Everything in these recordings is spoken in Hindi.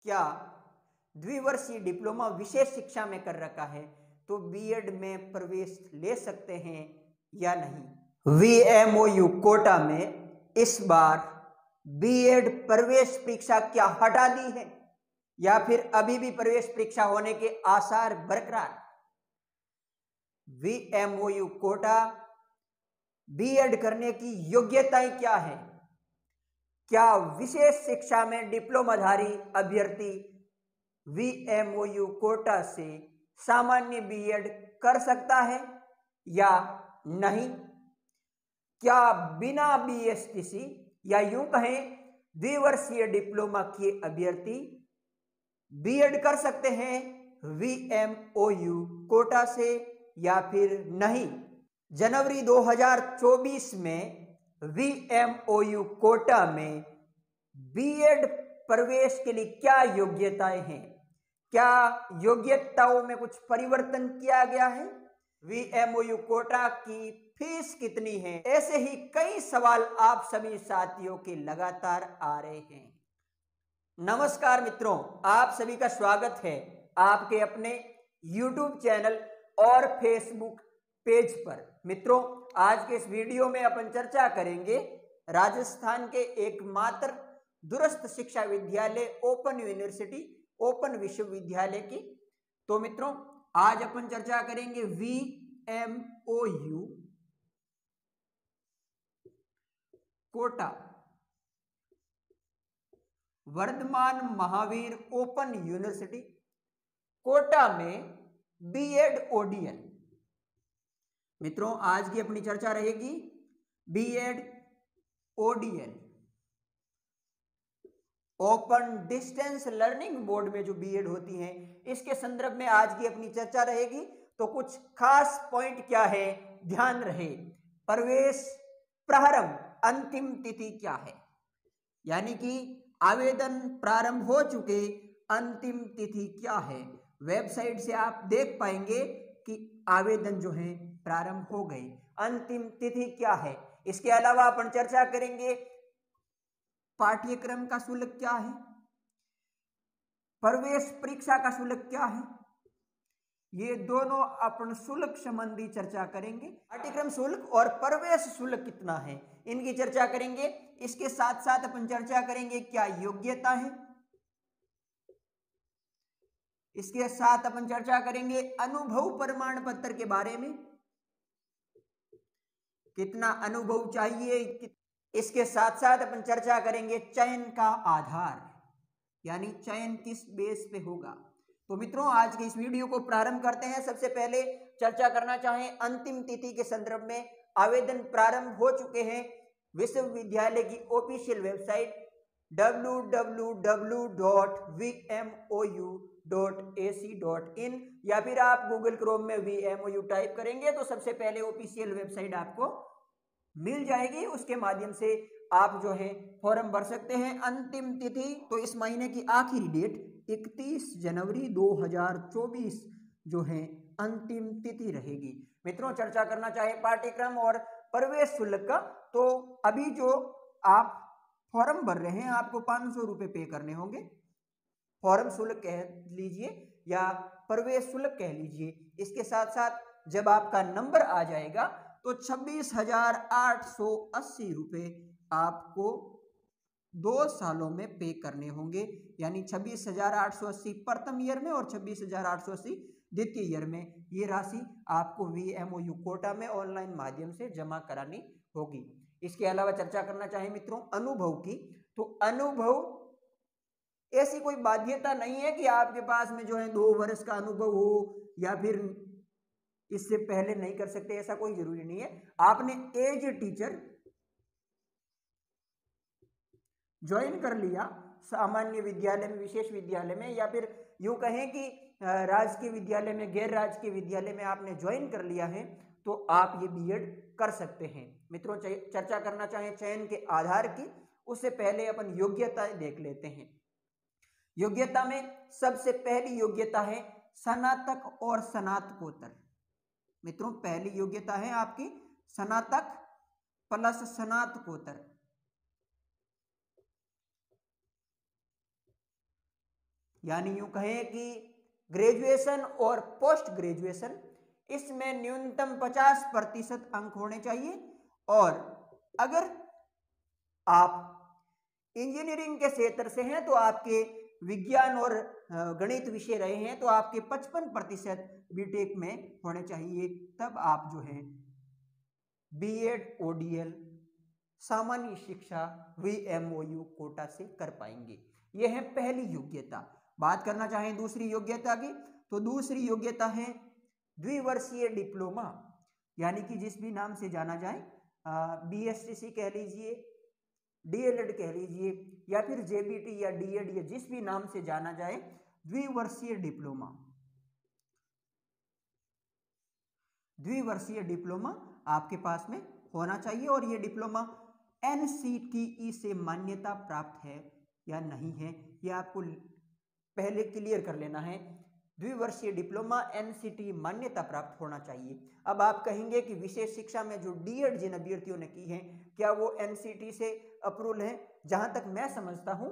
क्या द्विवर्षीय डिप्लोमा विशेष शिक्षा में कर रखा है तो बीएड में प्रवेश ले सकते हैं या नहीं। वीएमओयू कोटा में इस बार बीएड प्रवेश परीक्षा क्या हटा दी है या फिर अभी भी प्रवेश परीक्षा होने के आसार बरकरार। वीएमओयू कोटा बीएड करने की योग्यताएं क्या है, क्या विशेष शिक्षा में डिप्लोमाधारी अभ्यर्थी वीएमओयू कोटा से सामान्य बीएड कर सकता है या नहीं, क्या बिना बीएसटीसी या यूं कहें द्विवर्षीय डिप्लोमा के अभ्यर्थी बीएड कर सकते हैं वीएमओयू कोटा से या फिर नहीं। जनवरी 2024 में वीएमओयू कोटा में बीएड प्रवेश के लिए क्या योग्यताएं हैं, क्या योग्यताओं में कुछ परिवर्तन किया गया है, वीएमओयू कोटा की फीस कितनी है, ऐसे ही कई सवाल आप सभी साथियों के लगातार आ रहे हैं। नमस्कार मित्रों, आप सभी का स्वागत है आपके अपने YouTube चैनल और Facebook पेज पर। मित्रों, आज के इस वीडियो में अपन चर्चा करेंगे राजस्थान के एकमात्र दूरस्थ शिक्षा विद्यालय ओपन यूनिवर्सिटी, ओपन विश्वविद्यालय की। तो मित्रों, आज अपन चर्चा करेंगे VMOU Kota Vardhman Mahaveer open university Kota में बीएड ओडीएल। मित्रों, आज की अपनी चर्चा रहेगी BEd ODL, open distance learning board में जो बीएड होती है, इसके संदर्भ में आज की अपनी चर्चा रहेगी। तो कुछ खास पॉइंट क्या है, ध्यान रहे। प्रवेश प्रारंभ अंतिम तिथि क्या है, यानी कि आवेदन प्रारंभ हो चुके, अंतिम तिथि क्या है। वेबसाइट से आप देख पाएंगे कि आवेदन जो है प्रारंभ हो गए, अंतिम तिथि क्या है। इसके अलावा अपन चर्चा करेंगे पाठ्यक्रम का शुल्क क्या है, प्रवेश परीक्षा का शुल्क क्या है, ये दोनों अपन शुल्क संबंधी चर्चा करेंगे। पाठ्यक्रम शुल्क और प्रवेश शुल्क कितना है, इनकी चर्चा करेंगे। इसके साथ साथ अपन चर्चा करेंगे क्या योग्यता है, इसके साथ अपन चर्चा करेंगे अनुभव प्रमाण पत्र के बारे में, कितना अनुभव चाहिए। इसके साथ साथ अपन चर्चा करेंगे चयन का आधार, यानी चयन किस बेस पे होगा। तो मित्रों, आज के इस वीडियो को प्रारंभ करते हैं। सबसे पहले चर्चा करना चाहें अंतिम तिथि के संदर्भ में। आवेदन प्रारंभ हो चुके हैं। विश्वविद्यालय की ऑफिशियल वेबसाइट www.vmou.ac.in या फिर आप गूगल क्रोम में वीएमओयू टाइप करेंगे तो सबसे पहले ऑफिशियल वेबसाइट आपको मिल जाएगी। उसके माध्यम से आप जो है फॉर्म भर सकते हैं। अंतिम तिथि तो इस महीने की आखिरी डेट 31 जनवरी 2024 जो है अंतिम तिथि रहेगी। मित्रों, चर्चा करना चाहे पाठ्यक्रम और प्रवेश शुल्क का, तो अभी जो आप फॉर्म भर रहे हैं आपको 500 रुपये पे करने होंगे। फॉर्म शुल्क कह लीजिए या प्रवेश शुल्क कह लीजिए। इसके साथ साथ जब आपका नंबर आ जाएगा तो 26,880 रुपये आपको 2 सालों में पे करने होंगे, यानी 26,880 प्रथम ईयर में और 26,880 द्वितीय ईयर में। ये राशि आपको वीएमओयू कोटा में ऑनलाइन माध्यम से जमा करानी होगी। इसके अलावा चर्चा करना चाहें मित्रों अनुभव की, तो अनुभव ऐसी कोई बाध्यता नहीं है कि आपके पास में जो है 2 वर्ष का अनुभव हो या फिर इससे पहले नहीं कर सकते, ऐसा कोई जरूरी नहीं है। आपने एज टीचर ज्वाइन कर लिया सामान्य विद्यालय में, विशेष विद्यालय में, या फिर यूं कहें कि राजकीय विद्यालय में, गैर राजकीय विद्यालय में आपने ज्वाइन कर लिया है, तो आप ये बीएड कर सकते हैं। मित्रों, चर्चा करना चाहें चयन के आधार की, उससे पहले अपन योग्यता देख लेते हैं। योग्यता में सबसे पहली योग्यता है स्नातक और स्नातकोत्तर। मित्रों, पहली योग्यता है आपकी स्नातक प्लस स्नातकोत्तर। यानी यूं कहें कि ग्रेजुएशन और पोस्ट ग्रेजुएशन इसमें न्यूनतम 50% अंक होने चाहिए। और अगर आप इंजीनियरिंग के क्षेत्र से हैं तो आपके विज्ञान और गणित विषय रहे हैं तो आपके 55% बीटेक में होने चाहिए, तब आप जो है बीएड ओडीएल सामान्य शिक्षा वीएमओयू कोटा से कर पाएंगे। यह है पहली योग्यता। बात करना चाहें दूसरी योग्यता की, तो दूसरी योग्यता है द्विवर्षीय डिप्लोमा, यानी कि जिस भी नाम से जाना जाए, बीएसटीसी कह लीजिए, डीएलएड कह लीजिए, या फिर जेबीटी या डीएड, या जिस भी नाम से जाना जाए, द्विवर्षीय डिप्लोमा। द्विवर्षीय डिप्लोमा आपके पास में होना चाहिए और यह डिप्लोमा एनसीटीई से मान्यता प्राप्त है या नहीं है, यह आपको पहले क्लियर कर लेना है। द्विवर्षीय डिप्लोमा एनसीटीई मान्यता प्राप्त होना चाहिए। अब आप कहेंगे कि विशेष शिक्षा में जो डीएड जिन अभ्यर्थियों ने की है, क्या वो एनसीटीई से अप्रूवल है? जहां तक मैं समझता हूं,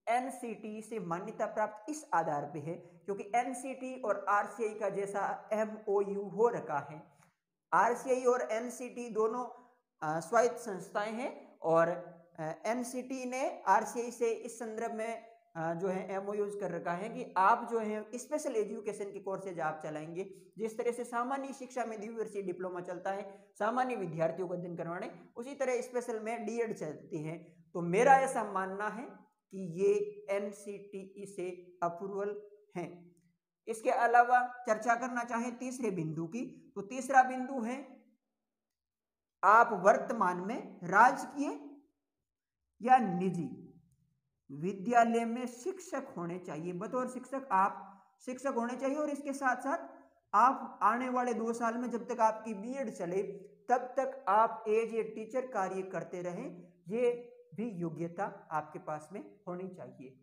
एनसीटीई से मान्यता प्राप्त इस आधार पे है क्योंकि एनसीटीई और आरसीआई का जैसा एमओयू हो रखा है। आरसीआई और एनसीटीई दोनों स्वायत्त संस्थाएं हैं और एनसीटीई ने आरसीआई से इस संदर्भ में जो है एमओयूज कर रखा है कि आप जो है स्पेशल एजुकेशन के कोर्सेज आप चलाएंगे। जिस तरह से सामान्य शिक्षा में द्विवर्षीय डिप्लोमा चलता है सामान्य विद्यार्थियों को अध्ययन करवाने, उसी तरह स्पेशल में डीएड चलती है। तो मेरा ऐसा मानना है कि ये एनसीटीई से अप्रूवल है। इसके अलावा चर्चा करना चाहें तीसरे बिंदु की, तो तीसरा बिंदु है आप वर्तमान में राजकीय या निजी विद्यालय में शिक्षक होने चाहिए। बतौर शिक्षक आप शिक्षक होने चाहिए और इसके साथ साथ आप आने वाले 2 साल में जब तक आपकी बीएड चले तब तक आप एज ए टीचर कार्य करते रहें, ये भी योग्यता आपके पास में होनी चाहिए।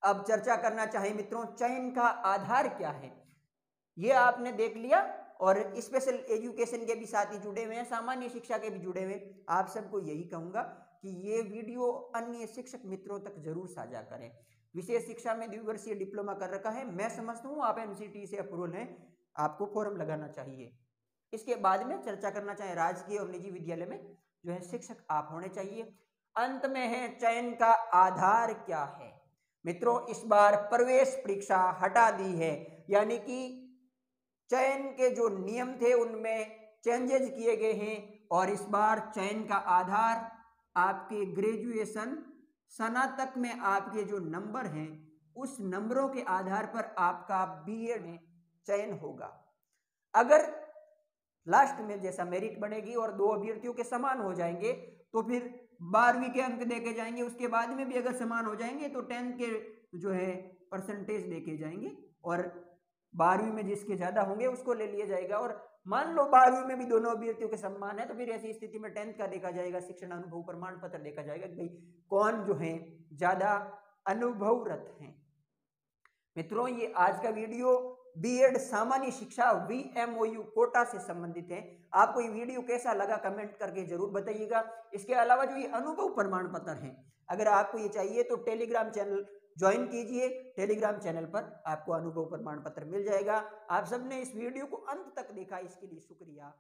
अब चर्चा करना चाहें मित्रों, चयन का आधार क्या है, ये आपने देख लिया और स्पेशल एजुकेशन के भी साथ ही जुड़े हुए हैं, सामान्य शिक्षा के भी जुड़े हुए हैं। आप सबको यही कहूंगा कि ये वीडियो अन्य शिक्षक मित्रों तक जरूर साझा करें। विशेष शिक्षा में द्विवर्षीय डिप्लोमा कर रखा है, मैं समझता हूँ आप एनसीटीई से अप्रूवल हैं, आपको फॉर्म लगाना चाहिए। इसके बाद में चर्चा करना चाहे राजकीय और निजी विद्यालय में जो है शिक्षक आप होने चाहिए। अंत में है चयन का आधार क्या है। मित्रों, इस बार प्रवेश परीक्षा हटा दी है, यानी कि चयन के जो नियम थे उनमें चेंजेस किए गए हैं और इस बार चयन का आधार आपके ग्रेजुएशन स्नातक में आपके जो नंबर हैं उस नंबरों के आधार पर आपका बीएड में चयन होगा। अगर लास्ट में जैसा मेरिट बनेगी और 2 अभ्यर्थियों के समान हो जाएंगे तो फिर 12वीं के अंक देके जाएंगे, उसके बाद में भी अगर समान हो जाएंगे तो 10th के जो है परसेंटेज देके जाएंगे और 12वीं में जिसके ज्यादा होंगे उसको ले लिया जाएगा। और मान लो 12वीं में भी दोनों अभ्यर्थियों के समान है तो फिर ऐसी स्थिति में 10th का देखा जाएगा, शिक्षण अनुभव प्रमाण पत्र देखा जाएगा कि भाई कौन जो है ज्यादा अनुभवरत है। मित्रों, ये आज का वीडियो बीएड सामान्य शिक्षा वीएमओयू कोटा से संबंधित है। आपको ये वीडियो कैसा लगा कमेंट करके जरूर बताइएगा। इसके अलावा जो ये अनुभव प्रमाण पत्र है, अगर आपको ये चाहिए तो टेलीग्राम चैनल ज्वाइन कीजिए। टेलीग्राम चैनल पर आपको अनुभव प्रमाण पत्र मिल जाएगा। आप सबने इस वीडियो को अंत तक देखा, इसके लिए शुक्रिया।